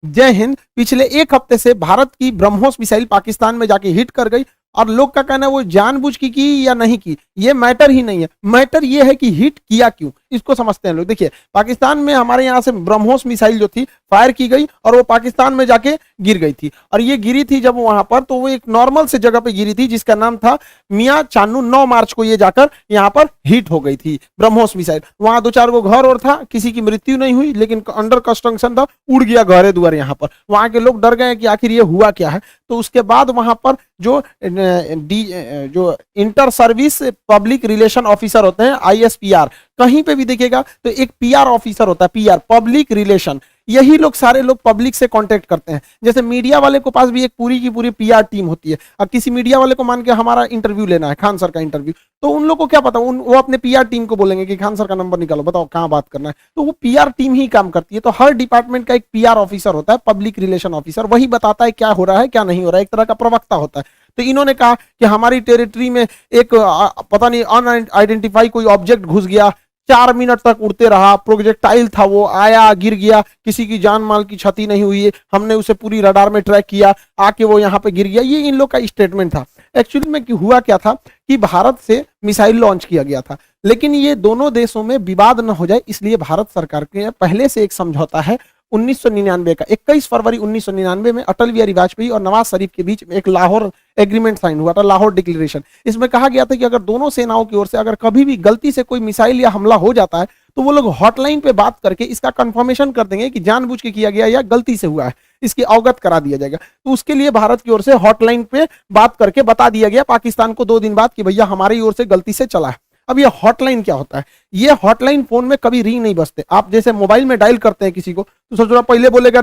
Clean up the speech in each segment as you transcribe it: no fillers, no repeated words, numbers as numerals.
जय हिंद। पिछले एक हफ्ते से भारत की ब्रह्मोस मिसाइल पाकिस्तान में जाके हिट कर गई और लोग का कहना है वो जानबूझ की या नहीं की, ये मैटर ही नहीं है। मैटर ये है कि हिट किया क्यों, इसको समझते हैं लोग। देखिए, पाकिस्तान में हमारे यहाँ से ब्रह्मोस मिसाइल जो थी फायर की गई और वो पाकिस्तान में जाके गिर गई थी। और ये गिरी थी जब वहां पर, तो वो एक नॉर्मल से जगह पे गिरी थी जिसका नाम था मियां चानू। 9 मार्च को ये जाकर यहाँ पर हिट हो गई थी ब्रह्मोस मिसाइल। वहां 2-4 गो घर और था, किसी की मृत्यु नहीं हुई, लेकिन अंडर कंस्ट्रक्शन था, उड़ गया घरे दुआर। यहाँ पर वहां के लोग डर गए कि आखिर ये हुआ क्या है। तो उसके बाद वहां पर जो inter service public relation officer होते हैं, ISPR, कहीं पे भी देखिएगा तो एक PR ऑफिसर होता है, PR पब्लिक रिलेशन। यही लोग सारे लोग पब्लिक से कांटेक्ट करते हैं। जैसे मीडिया वाले को पास भी एक पूरी की पूरी PR टीम होती है। अब किसी मीडिया वाले को मान के हमारा इंटरव्यू लेना है, खान सर का इंटरव्यू, तो उन लोग को क्या पता, वो अपने PR टीम को बोलेंगे कि खान सर का नंबर निकालो, बताओ कहां बात करना है। तो वो PR टीम ही काम करती है। तो हर डिपार्टमेंट का एक PR ऑफिसर होता है, पब्लिक रिलेशन ऑफिसर, वही बताता है क्या हो रहा है क्या नहीं हो रहा है, एक तरह का प्रवक्ता होता है। तो इन्होंने कहा कि हमारी टेरिटरी में एक पता नहीं अनआइडेंटिफाई कोई ऑब्जेक्ट घुस गया, 4 मिनट तक उड़ते रहा, प्रोजेक्टाइल था, वो आया गिर गया, किसी की जान माल की क्षति नहीं हुई है, हमने उसे पूरी रडार में ट्रैक किया, आके वो यहाँ पे गिर गया। ये इन लोग का स्टेटमेंट था। एक्चुअली में हुआ क्या था कि भारत से मिसाइल लॉन्च किया गया था, लेकिन ये दोनों देशों में विवाद न हो जाए इसलिए भारत सरकार के पहले से एक समझौता है 1999 का। 21 फरवरी 1999 में अटल बिहारी वाजपेयी और नवाज शरीफ के बीच में एक लाहौर एग्रीमेंट साइन हुआ था, लाहौर डिक्लेरेशन। इसमें कहा गया था कि अगर दोनों सेनाओं की ओर से अगर कभी भी गलती से कोई मिसाइल या हमला हो जाता है तो वो लोग हॉटलाइन पे बात करके इसका कंफर्मेशन कर देंगे कि जानबूझ के किया गया या गलती से हुआ है, इसकी अवगत करा दिया जाएगा। तो उसके लिए भारत की ओर से हॉटलाइन पे बात करके बता दिया गया पाकिस्तान को 2 दिन बाद कि भैया हमारी ओर से गलती से चला है। अब ये हॉटलाइन क्या होता है? ये हॉटलाइन फोन में कभी रिंग नहीं बजते। आप जैसे मोबाइल में डायल करते हैं किसी को, तो सोचो पहले बोलेगा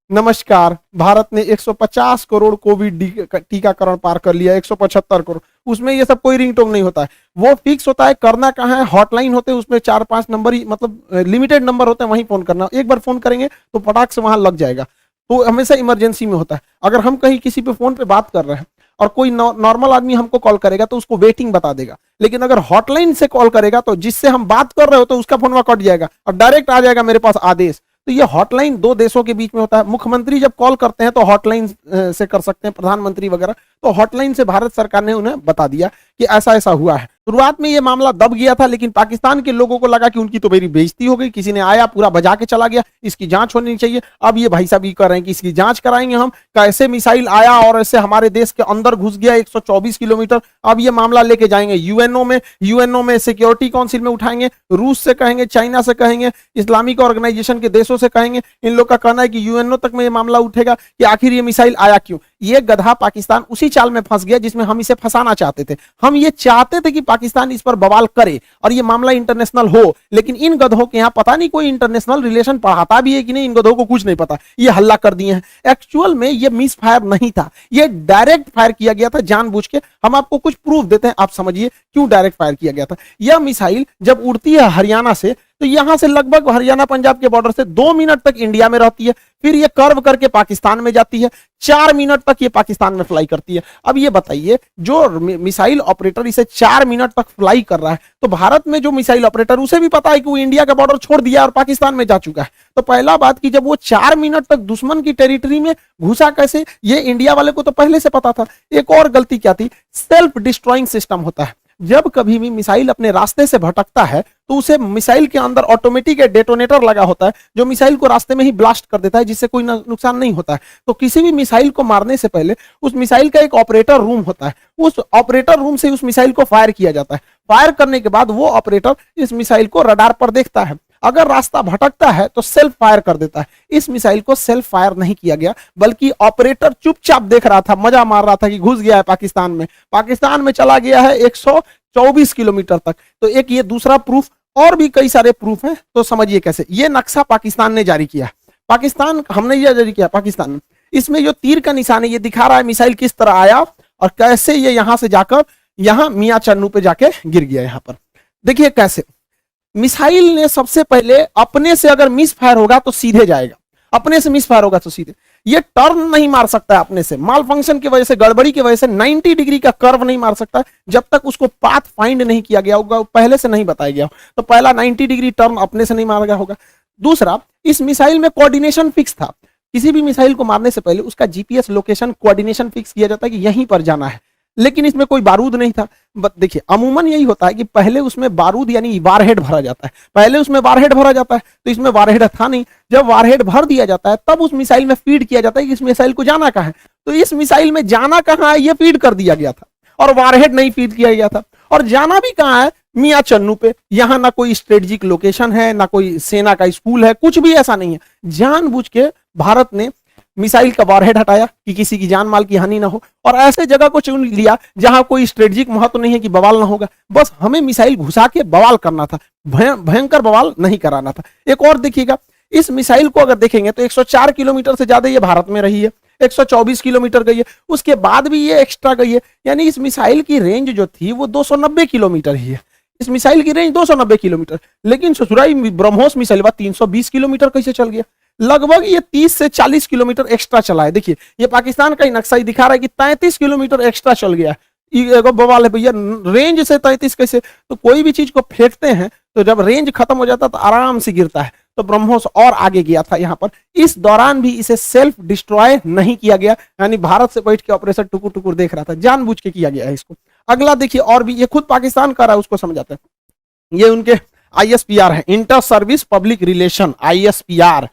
नमस्कार, भारत ने 150 करोड़ कोविड टीकाकरण पार कर लिया, 175 करोड़। उसमें ये सब कोई रिंगटोन नहीं होता है, वो फिक्स होता है। करना कहाँ है, हॉटलाइन होते हैं, उसमें 4-5 नंबर ही, मतलब लिमिटेड नंबर होते हैं, वहीं फोन करना। एक बार फोन करेंगे तो फटाक से वहां लग जाएगा। तो हमेशा इमरजेंसी में होता है। अगर हम कहीं किसी पे फोन पे बात कर रहे हैं और कोई नॉर्मल आदमी हमको कॉल करेगा तो उसको वेटिंग बता देगा, लेकिन अगर हॉटलाइन से कॉल करेगा तो जिससे हम बात कर रहे हो तो उसका फोन वहां कट जाएगा और डायरेक्ट आ जाएगा मेरे पास आदेश। तो ये हॉटलाइन 2 देशों के बीच में होता है। मुख्यमंत्री जब कॉल करते हैं तो हॉटलाइन से कर सकते हैं, प्रधानमंत्री वगैरह। तो हॉटलाइन से भारत सरकार ने उन्हें बता दिया कि ऐसा ऐसा हुआ है। शुरुआत में ये मामला दब गया था, लेकिन पाकिस्तान के लोगों को लगा कि उनकी तो मेरी बेइज्जती हो गई, किसी ने आया पूरा बजा के चला गया, इसकी जांच होनी चाहिए। अब ये भाई साहब ये कर रहे हैं कि इसकी जांच कराएंगे हम, कैसे मिसाइल आया और ऐसे हमारे देश के अंदर घुस गया 124 किलोमीटर। अब ये मामला लेके जाएंगे यूएनओ में सिक्योरिटी काउंसिल में उठाएंगे, रूस से कहेंगे, चाइना से कहेंगे, इस्लामिक ऑर्गेनाइजेशन के देशों से कहेंगे। इन लोग का कहना है कि यूएनओ तक में ये मामला उठेगा कि आखिर ये मिसाइल आया क्यों। ये गधा पाकिस्तान उसी चाल में फंस गया जिसमें हम इसे फंसाना चाहते थे। हम ये चाहते थे कि पाकिस्तान इस पर बवाल करे और ये मामला इंटरनेशनल हो, लेकिन इन गधों के यहाँ पता नहीं कोई इंटरनेशनल रिलेशन पढ़ाता भी है कि नहीं, इन गधों को कुछ नहीं पता, ये हल्ला कर दिए हैं। एक्चुअल में ये मिस फायर नहीं था, ये डायरेक्ट फायर किया गया था जानबूझ के। हम आपको कुछ प्रूफ देते हैं, आप समझिए क्यों डायरेक्ट फायर किया गया था। यह मिसाइल जब उड़ती है हरियाणा से, तो यहां से लगभग हरियाणा पंजाब के बॉर्डर से 2 मिनट तक इंडिया में रहती है, फिर ये कर्व करके पाकिस्तान में जाती है, 4 मिनट तक ये पाकिस्तान में फ्लाई करती है। अब ये बताइए, जो मिसाइल ऑपरेटर इसे 4 मिनट तक फ्लाई कर रहा है, तो भारत में जो मिसाइल ऑपरेटर, उसे भी पता है कि वो इंडिया का बॉर्डर छोड़ दिया और पाकिस्तान में जा चुका है। तो पहला बात कि जब वो 4 मिनट तक दुश्मन की टेरिटरी में घुसा कैसे, ये इंडिया वाले को तो पहले से पता था। एक और गलती क्या थी, सेल्फ डिस्ट्रॉइंग सिस्टम होता है। जब कभी भी मिसाइल अपने रास्ते से भटकता है तो उसे मिसाइल के अंदर ऑटोमेटिक डेटोनेटर लगा होता है, जो मिसाइल को रास्ते में ही ब्लास्ट कर देता है, जिससे कोई नुकसान नहीं होता है। तो किसी भी मिसाइल को मारने से पहले उस मिसाइल का एक ऑपरेटर रूम होता है, उस ऑपरेटर रूम से उस मिसाइल को फायर किया जाता है। फायर करने के बाद वो ऑपरेटर इस मिसाइल को रडार पर देखता है, अगर रास्ता भटकता है तो सेल्फ फायर कर देता है। इस मिसाइल को सेल्फ फायर नहीं किया गया, बल्कि ऑपरेटर चुपचाप देख रहा था, मजा मार रहा था कि घुस गया है पाकिस्तान में चला गया है 124 किलोमीटर तक। तो एक ये दूसरा प्रूफ, और भी कई सारे प्रूफ हैं। तो समझिए कैसे। ये नक्शा पाकिस्तान ने जारी किया, हमने ये जारी किया पाकिस्तान ने। इसमें जो तीर का निशान है ये दिखा रहा है मिसाइल किस तरह आया और कैसे ये यहां से जाकर यहां मियां चन्नू पे जाके गिर गया। यहां पर देखिए कैसे मिसाइल ने सबसे पहले अपने से अगर मिस फायर होगा तो सीधे जाएगा, अपने से मिस फायर होगा तो सीधे। ये टर्न नहीं मार सकता है अपने से, माल फंक्शन की वजह से, गड़बड़ी की वजह से 90 डिग्री का कर्व नहीं मार सकता जब तक उसको पाथ फाइंड नहीं किया गया होगा, पहले से नहीं बताया गया। तो पहला 90 डिग्री टर्न अपने से नहीं मारा गया होगा। दूसरा, इस मिसाइल में कोऑर्डिनेशन फिक्स था। किसी भी मिसाइल को मारने से पहले उसका जीपीएस लोकेशन कोऑर्डिनेशन फिक्स किया जाता है कि यहीं पर जाना है, लेकिन इसमें कोई बारूद नहीं था। देखिए अमूमन यही होता है कि पहले उसमें बारूद यानी वारहेड भरा जाता है, पहले उसमें वारहेड भरा जाता है, तो इसमें वारहेड था नहीं। जब वारहेड भर दिया जाता है तब उस मिसाइल में फीड किया जाता है कि इस मिसाइल को जाना कहाँ है, तो इस मिसाइल में जाना कहाँ है ये फीड कर दिया गया था और वारहेड नहीं फीड किया गया था। और जाना भी कहाँ है, मियां चन्नू पे। यहां ना कोई स्ट्रेटेजिक लोकेशन है, ना कोई सेना का स्कूल है, कुछ भी ऐसा नहीं है। जानबूझ के भारत ने मिसाइल का वारहेड हटाया कि किसी की जान माल की हानि ना हो, और ऐसे जगह को चुन लिया जहां कोई स्ट्रेटेजिक महत्व नहीं है कि बवाल ना होगा, बस हमें मिसाइल घुसा के बवाल करना था, भयंकर बवाल नहीं कराना था। एक और देखिएगा, इस मिसाइल को अगर देखेंगे तो 104 किलोमीटर से ज्यादा ये भारत में रही है, 124 किलोमीटर गई है, उसके बाद भी ये एक्स्ट्रा गई है, यानी इस मिसाइल की रेंज जो थी वो 290 किलोमीटर ही है। इस मिसाइल की रेंज 290 किलोमीटर, लेकिन ससुराई ब्रह्मोस मिसाइल 320 किलोमीटर कैसे चल गया? लगभग ये 30 से 40 किलोमीटर एक्स्ट्रा चला है। देखिए ये पाकिस्तान का ही नक्शा ही दिखा रहा है कि 33 किलोमीटर एक्स्ट्रा चल गया। ये बवाल है भैया, रेंज से 33 कैसे? तो कोई भी चीज को फेंकते हैं तो जब रेंज खत्म हो जाता है तो आराम से गिरता है, तो ब्रह्मोस और आगे गया था यहाँ पर। इस दौरान भी इसे सेल्फ डिस्ट्रॉय नहीं किया गया, यानी भारत से बैठ के ऑपरेशन टुकुर टुकुर देख रहा था, जानबूझ के किया गया है इसको। अगला देखिए, और भी ये खुद पाकिस्तान कर रहा है, उसको समझाते हैं। ये उनके ISPR है, inter service public relation, ISPR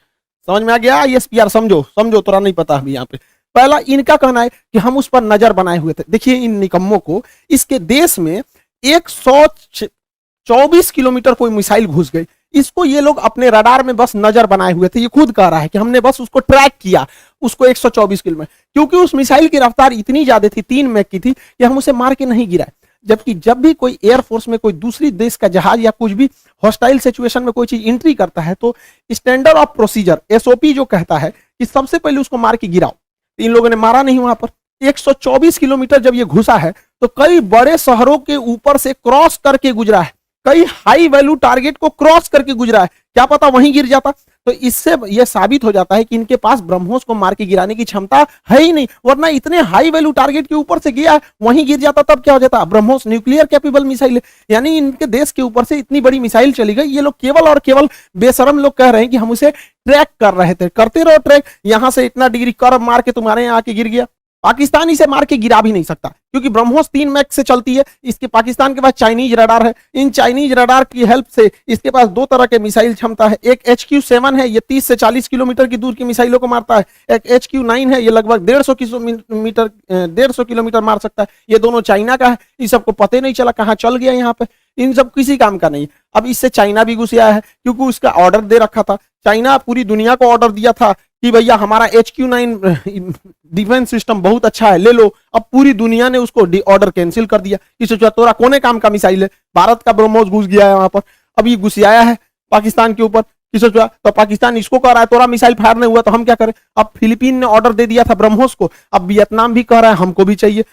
समझ में आ गया? ISPR समझो समझो, तोरा नहीं पता अभी यहाँ पे। पहला इनका कहना है कि हम उस पर नजर बनाए हुए थे। देखिए इन निकम्मों को, इसके देश में 124 किलोमीटर कोई मिसाइल घुस गई, इसको ये लोग अपने रडार में बस नजर बनाए हुए थे। ये खुद कह रहा है कि हमने बस उसको ट्रैक किया, उसको 124 किलोमीटर, क्योंकि उस मिसाइल की रफ्तार इतनी ज्यादा थी, 3 मैक की थी, कि हम उसे मार के नहीं गिराए। जबकि जब भी कोई एयरफोर्स में कोई दूसरी देश का जहाज या कुछ भी हॉस्टाइल सिचुएशन में कोई चीज एंट्री करता है, तो स्टैंडर्ड ऑफ प्रोसीजर SOP जो कहता है कि सबसे पहले उसको मार के गिराओ। इन लोगों ने मारा नहीं वहां पर। 124 किलोमीटर जब ये घुसा है तो कई बड़े शहरों के ऊपर से क्रॉस करके गुजरा है, कई हाई वैल्यू टारगेट को क्रॉस करके गुजरा है, क्या पता वहीं गिर जाता। तो इससे यह साबित हो जाता है कि इनके पास ब्रह्मोस को मार के गिराने की क्षमता है ही नहीं, वरना इतने हाई वैल्यू टारगेट के ऊपर से गया है, वहीं गिर जाता तब क्या हो जाता। ब्रह्मोस न्यूक्लियर कैपेबल मिसाइल है, यानी इनके देश के ऊपर से इतनी बड़ी मिसाइल चली गई। ये लोग केवल और केवल बेशरम लोग कह रहे हैं कि हम उसे ट्रैक कर रहे थे। करते रहो ट्रैक, यहां से इतना डिग्री कर्व मार के तुम्हारे यहाँ आके गिर गया। पाकिस्तान इसे मार के गिरा भी नहीं सकता, क्योंकि ब्रह्मोस 3 मैक से चलती है। इसके पाकिस्तान के पास चाइनीज रडार है, इन चाइनीज रडार की हेल्प से इसके पास 2 तरह के मिसाइल क्षमता है। एक HQ-7 है, ये 30 से 40 किलोमीटर की दूर की मिसाइलों को मारता है। एक HQ-9 है, ये लगभग 150 किलोमीटर मार सकता है। ये दोनों चाइना का है, इस सबको पता नहीं चला कहाँ चल गया यहाँ पे, इन सब किसी काम का नहीं। अब इससे चाइना भी घुस आया है, क्योंकि उसका ऑर्डर दे रखा था। चाइना पूरी दुनिया को ऑर्डर दिया था कि भैया हमारा HQ-9 डिफेंस सिस्टम बहुत अच्छा है, ले लो। अब पूरी दुनिया ने उसको ऑर्डर कैंसिल कर दिया कि सोचा तोरा कोने काम का मिसाइल है। भारत का ब्रह्मोस घुस गया है वहां पर, अब ये घुस आया है पाकिस्तान के ऊपर, कि सोचा तो पाकिस्तान इसको कह रहा है तोरा मिसाइल फायर नहीं हुआ तो हम क्या करें। अब फिलीपीन ने ऑर्डर दे दिया था ब्रह्मोस को, अब वियतनाम भी कह रहा है हमको भी चाहिए,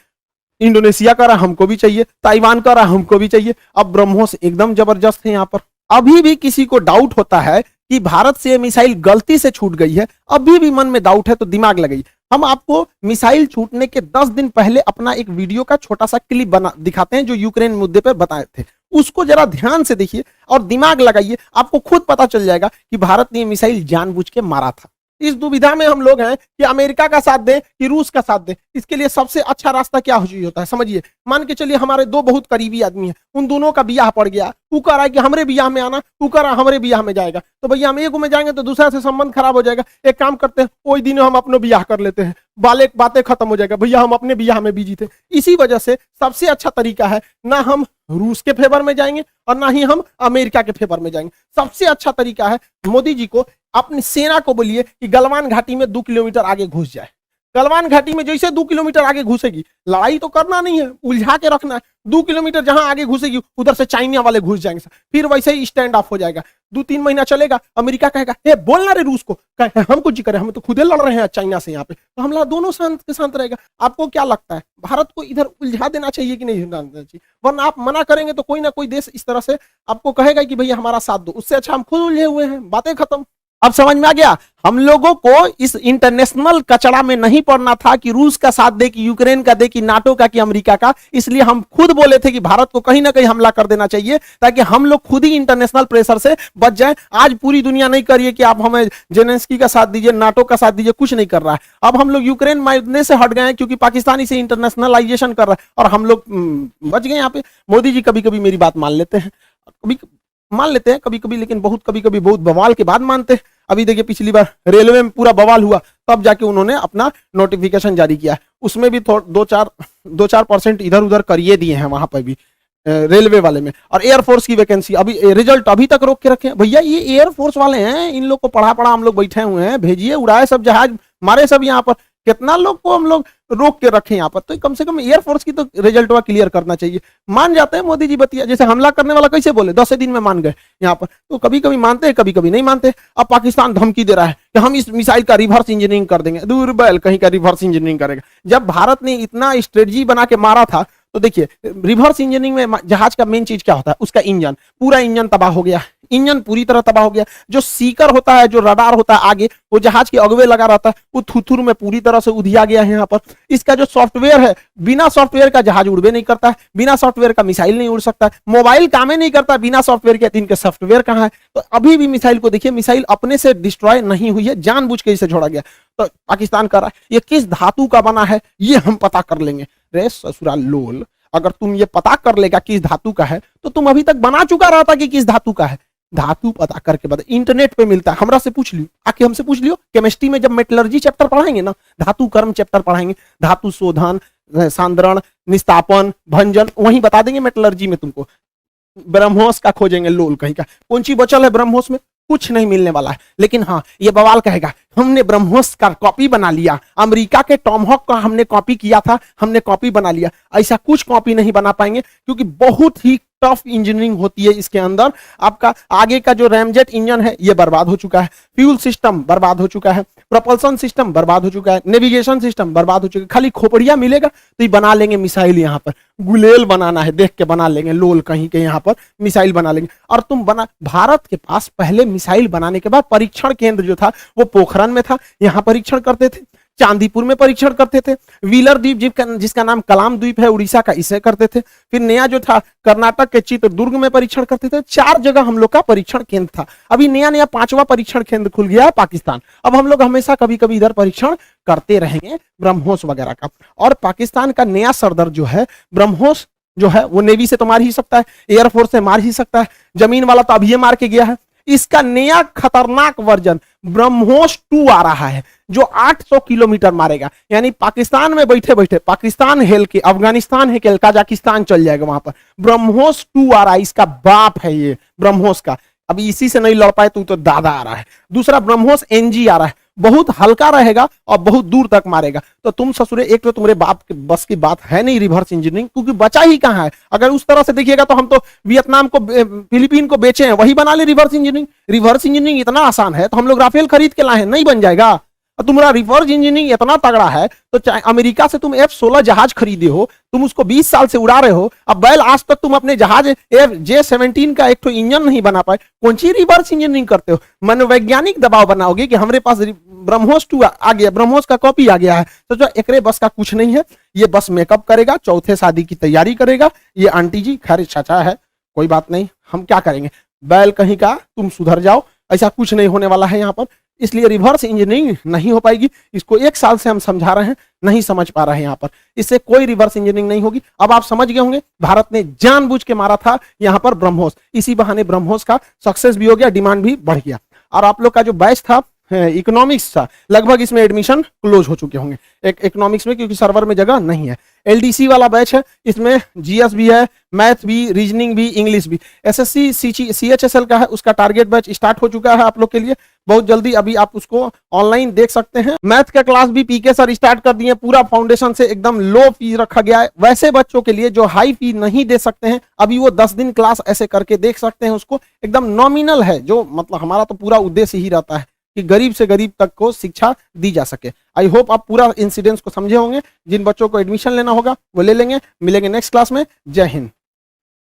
इंडोनेशिया कह रहा है हमको भी चाहिए, ताइवान कह रहा है हमको भी चाहिए। अब ब्रह्मोस एकदम जबरदस्त है यहाँ पर। अभी भी किसी को डाउट होता है कि भारत से मिसाइल गलती से छूट गई है, अभी भी मन में डाउट है तो दिमाग लगाइए। हम आपको मिसाइल छूटने के 10 दिन पहले अपना एक वीडियो का छोटा सा क्लिप बना दिखाते हैं, जो यूक्रेन मुद्दे पर बताए थे। उसको जरा ध्यान से देखिए और दिमाग लगाइए, आपको खुद पता चल जाएगा कि भारत ने मिसाइल जानबूझ के मारा था। इस दुविधा में हम लोग हैं कि अमेरिका का साथ दें कि रूस का साथ दें। इसके लिए सबसे अच्छा रास्ता क्या होता है समझिए। मान के चलिए हमारे 2 बहुत करीबी आदमी हैं, उन दोनों का बियाह पड़ गया, वो कह रहा है कि हमरे बियाह में आना, वो कह रहा है हमरे बियाह में जाएगा, तो भैया हम एक में जाएंगे तो दूसरा से संबंध खराब हो जाएगा। एक काम करते हैं, वही दिन हम अपने बियाह कर लेते हैं, बातें खत्म हो जाएगा, भैया हम अपने बियाह में बिजी थे। इसी वजह से सबसे अच्छा तरीका है, ना हम रूस के फेवर में जाएंगे और ना ही हम अमेरिका के फेवर में जाएंगे। सबसे अच्छा तरीका है मोदी जी को अपनी सेना को बोलिए कि गलवान घाटी में 2 किलोमीटर आगे घुस जाए। गलवान घाटी में जैसे 2 किलोमीटर आगे घुसेगी, लड़ाई तो करना नहीं है, उलझा के रखना है। 2 किलोमीटर जहां आगे घुसेगी उधर से चाइना वाले घुस जाएंगे, फिर वैसे ही स्टैंड ऑफ हो जाएगा। 2-3 महीना चलेगा, अमेरिका कहेगा ए बोलना रे रूस को, हम कुछ करे, हम तो खुदे लड़ रहे हैं चाइना से यहाँ पे, तो हम दोनों शांत के शांत रहेगा। आपको क्या लगता है भारत को इधर उलझा देना चाहिए कि नहीं देना चाहिए? वरना आप मना करेंगे तो कोई ना कोई देश इस तरह से आपको कहेगा कि भैया हमारा साथ दो। उससे अच्छा हम खुद उलझे हुए हैं, बातें खत्म। अब समझ में आ गया। हम लोगों को इस इंटरनेशनल कचड़ा में नहीं पड़ना था कि रूस का साथ दे, कि यूक्रेन का दे, कि नाटो का, कि अमेरिका का। इसलिए हम खुद बोले थे कि भारत को कहीं ना कहीं हमला कर देना चाहिए, ताकि हम लोग खुद ही इंटरनेशनल प्रेशर से बच जाएं। आज पूरी दुनिया नहीं करिए कि आप हमें जेलेंस्की का साथ दीजिए, नाटो का साथ दीजिए, कुछ नहीं कर रहा है। अब हम लोग यूक्रेन मारने से हट गए हैं क्योंकि पाकिस्तान इसे इंटरनेशनलाइजेशन कर रहा है और हम लोग बच गए यहाँ पे। मोदी जी कभी कभी मेरी बात मान लेते हैं, कभी मान लेते हैं कभी कभी, लेकिन बहुत कभी कभी बहुत बवाल के बाद मानते हैं। अभी देखिए पिछली बार रेलवे में पूरा बवाल हुआ, तब जाके उन्होंने अपना नोटिफिकेशन जारी किया, उसमें भी 2-4% इधर उधर करिए दिए हैं वहां पर भी रेलवे वाले में। और एयरफोर्स की वैकेंसी अभी रिजल्ट अभी तक रोक के रखे हैं। भैया ये एयरफोर्स वाले हैं, इन लोग को पढ़ा पढ़ा हम लोग बैठे हुए हैं, भेजिए, उड़ाए सब जहाज, मारे सब यहाँ पर। कितना लोग को हम लोग रोक के रखे यहाँ पर, तो कम से कम एयरफोर्स की तो रिजल्ट हुआ क्लियर करना चाहिए। मान जाते हैं मोदी जी बतिया, जैसे हमला करने वाला कैसे बोले 10 दिन में मान गए यहाँ पर, तो कभी कभी मानते हैं, कभी कभी नहीं मानते। अब पाकिस्तान धमकी दे रहा है कि हम इस मिसाइल का रिवर्स इंजीनियरिंग कर देंगे। दूर बैल कहीं का रिवर्स इंजीनियरिंग करेगा। जब भारत ने इतना स्ट्रेटजी बना के मारा था, तो देखिए रिवर्स इंजीनियरिंग में जहाज का मेन चीज क्या होता है, उसका इंजन, पूरा इंजन तबाह हो गया, इंजन पूरी तरह तबाह हो गया। जो सीकर होता है, जो रडार होता है आगे, वो जहाज के अगवे लगा रहता है, वो थुथुर में पूरी तरह से उधिया गया है यहाँ पर। इसका जो सॉफ्टवेयर है, बिना सॉफ्टवेयर का जहाज उड़बे नहीं करता है, बिना सॉफ्टवेयर का मिसाइल नहीं उड़ सकता है, मोबाइल काम ही नहीं करता बिना सॉफ्टवेयर के। इनके सॉफ्टवेयर कहाँ है? तो अभी भी मिसाइल को देखिए, मिसाइल अपने से डिस्ट्रॉय नहीं हुई है, जानबूझ के इसे छोड़ा गया। तो पाकिस्तान कर रहा है, ये किस धातु का बना है ये हम पता कर लेंगे। रे ससुराल लोल, अगर तुम ये पता कर लेगा किस धातु का है, तो तुम अभी तक बना चुका रहता कि किस धातु का है। धातु पता करके बता, इंटरनेट पे मिलता है, हमरा से पूछ लियो, आके हमसे पूछ लियो। केमिस्ट्री में जब मेटलर्जी चैप्टर पढ़ाएंगे ना, धातु कर्म चैप्टर पढ़ाएंगे, धातु शोधन, सांद्रण, निस्तापन, भंजन, वहीं बता देंगे मेटलर्जी में तुमको। ब्रह्मोस का खोजेंगे लोल कहीं का, कौन सी बचल है ब्रह्मोस में? कुछ नहीं मिलने वाला है। लेकिन हाँ, ये बवाल कहेगा हमने ब्रह्मोस का कॉपी बना लिया, अमेरिका के टॉमहॉक का हमने कॉपी किया था, हमने कॉपी बना लिया। ऐसा कुछ कॉपी नहीं बना पाएंगे, क्योंकि बहुत ही टफ इंजीनियरिंग होती है इसके अंदर। आपका आगे का जो रैमजेट इंजन है ये बर्बाद हो चुका है, फ्यूल सिस्टम बर्बाद हो चुका है, प्रोपल्सन सिस्टम बर्बाद हो चुका है, नेविगेशन सिस्टम बर्बाद हो चुका है। खाली खोपड़िया मिलेगा तो ये बना लेंगे मिसाइल। यहाँ पर गुलेल बनाना है, देख के बना लेंगे, लोल कहीं के यहाँ पर मिसाइल बना लेंगे। और तुम बना, भारत के पास पहले मिसाइल बनाने के बाद परीक्षण केंद्र जो था वो पोखरण में था, यहाँ परीक्षण करते थे, चांदीपुर में परीक्षण करते थे, व्हीलर द्वीप जिसका नाम कलाम द्वीप है उड़ीसा का, इसे करते थे। फिर नया जो था कर्नाटक के चित्रदुर्ग में परीक्षण करते थे। 4 जगह हम लोग का परीक्षण केंद्र था। अभी नया नया 5वां परीक्षण केंद्र खुल गया है पाकिस्तान। अब हम लोग हमेशा कभी कभी इधर परीक्षण करते रहेंगे ब्रह्मोस वगैरह का। और पाकिस्तान का नया सरदर जो है ब्रह्मोस जो है, वो नेवी से तो मार ही सकता है, एयरफोर्स से मार ही सकता है, जमीन वाला तो अभी ये मार के गया है। इसका नया खतरनाक वर्जन ब्रह्मोस 2 आ रहा है, जो 800 किलोमीटर मारेगा। यानी पाकिस्तान में बैठे बैठे पाकिस्तान हेल के, अफगानिस्तान है के, कजाकिस्तान चल जाएगा वहां पर। ब्रह्मोस 2 आ रहा है, इसका बाप है ये ब्रह्मोस का। अभी इसी से नहीं लड़ पाए तो दादा आ रहा है। दूसरा ब्रह्मोस NG आ रहा है, बहुत हल्का रहेगा और बहुत दूर तक मारेगा। तो तुम ससुरे, एक तो तुम्हारे बाप के बस की बात है नहीं रिवर्स इंजीनियरिंग, क्योंकि बचा ही कहां है। अगर उस तरह से देखिएगा तो हम तो वियतनाम को, फिलीपीन को बेचे हैं, वही बना ले रिवर्स इंजीनियरिंग। रिवर्स इंजीनियरिंग इतना आसान है तो हम लोग राफेल खरीद के लाए हैं, नहीं बन जाएगा। तुम्हारा रिवर्स इंजीनियरिंग इतना तगड़ा है तो अमेरिका से तुम F-16 जहाज खरीदे हो, तुम उसको 20 साल से उड़ा रहे हो। अब बैल आज तक तुम अपने जहाज J-17 का एक तो इंजन नहीं बना पाए, कौन सी रिवर्स इंजीनियरिंग करते हो? मनोवैज्ञानिक दबाव बनाओगे कि हमारे पास ब्रह्मोस 2 आ गया, ब्रह्मोस का कॉपी आ गया है, तो जो एकरे बस का कुछ नहीं है। ये बस मेकअप करेगा, चौथे शादी की तैयारी करेगा। ये आंटी जी खैर चाचा है, कोई बात नहीं, हम क्या करेंगे। बैल कहीं का, तुम सुधर जाओ, ऐसा कुछ नहीं होने वाला है यहाँ पर। इसलिए रिवर्स इंजीनियरिंग नहीं हो पाएगी। इसको 1 साल से हम समझा रहे हैं, नहीं समझ पा रहे हैं यहाँ पर। इससे कोई रिवर्स इंजीनियरिंग नहीं होगी। अब आप समझ गए होंगे, भारत ने जानबूझ के मारा था यहाँ पर ब्रह्मोस। इसी बहाने ब्रह्मोस का सक्सेस भी हो गया, डिमांड भी बढ़ गया। और आप लोग का जो बैच था इकोनॉमिक्स था, लगभग इसमें एडमिशन क्लोज हो चुके होंगे इकोनॉमिक्स में, क्योंकि सर्वर में जगह नहीं है। LDC वाला बैच है, इसमें GS भी है, मैथ भी, रीजनिंग भी, इंग्लिश भी। SSC CHSL का है, उसका टारगेट बैच स्टार्ट हो चुका है आप लोग के लिए बहुत जल्दी। अभी आप उसको ऑनलाइन देख सकते हैं। मैथ का क्लास भी PK सर स्टार्ट कर दिए, पूरा फाउंडेशन से एकदम लो फीस रखा गया है। वैसे बच्चों के लिए जो हाई फी नहीं दे सकते हैं, अभी वो 10 दिन क्लास ऐसे करके देख सकते हैं। उसको एकदम नॉमिनल है, जो मतलब हमारा तो पूरा उद्देश्य ही रहता है कि गरीब से गरीब तक को शिक्षा दी जा सके। आई होप आप पूरा इंसिडेंस को समझे होंगे। जिन बच्चों को एडमिशन लेना होगा वो ले लेंगे। मिलेंगे नेक्स्ट क्लास में। जय हिंद।